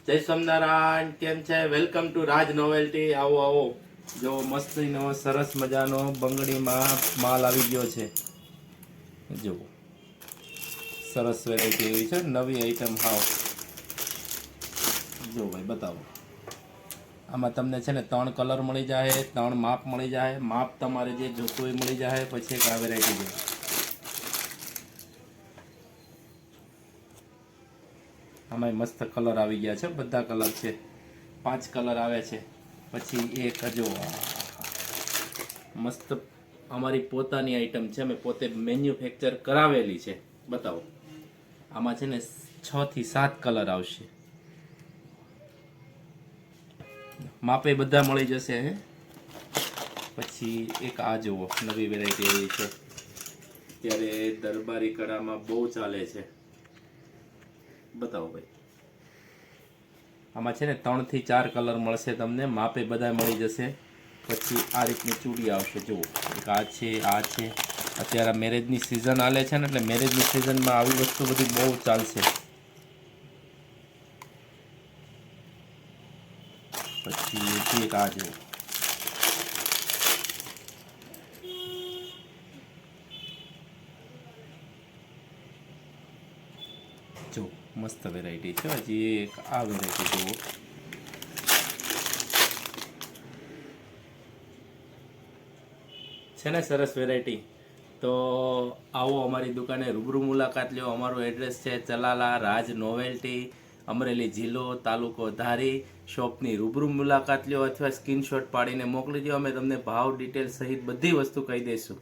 જય સ્વામિનારાયણ. કેમ છે? Welcome to Raj novelty. આવો આવો, જો મસ્તીનો સરસ મજાનો બંગડીમાં માલ આવી ગયો છે. જો સરસ વેરાયટી એવી છે, નવી આઈટમ. હાવ જો ભાઈ બતાવો. આમાં તમને છે ને 3 કલર મળી જાય, 3 માપ મળી જાય. માપ તમારે જે જોતું હોય મળી જાય. પછી એક આ વેરાયટી છે, આમાં મસ્ત કલર આવી ગયા છે. બધા કલર છે, 5 કલર આવે છે. પછી એક જો મસ્ત અમારી પોતાની આઈટમ છે, અમે પોતે મેન્યુફેક્ચર કરાવેલી છે. બતાવો. આમાં છે ને 6 થી 7 કલર આવશે. માપે બધા મળી જશે. પછી એક આ જુઓ, નવી વેરાયટી એવી છે, ત્યારે દરબારી કળામાં બહુ ચાલે છે. બતાવો ભાઈ. આમાં છે ને 3 થી 4 કલર મળશે તમને. માપે બધા મળી જશે. પછી આ રીતની ચૂડી આવશે. જુઓ, એક આ છે, આ છે. અત્યારે મેરેજની સિઝન આલે છે ને, એટલે મેરેજની સિઝનમાં આવી વસ્તુ બધી બહુ ચાલશે. પછી એક આ જુઓ, જો મસ્ત વેરાયટી છે. હજી એક આ વેરાયટી જુઓ, છે ને સરસ વેરાયટી. તો આવો અમારી દુકાને, રૂબરૂ મુલાકાત લ્યો. અમારું એડ્રેસ છે ચલાલા, રાજ નોવેલ્ટી, અમરેલી જિલ્લો, તાલુકો ધારી. શોપની રૂબરૂ મુલાકાત લ્યો અથવા સ્ક્રીનશોટ પાડીને મોકલી દો. અમે તમને ભાવ ડિટેલ સહિત બધી વસ્તુ કહી દઈશું.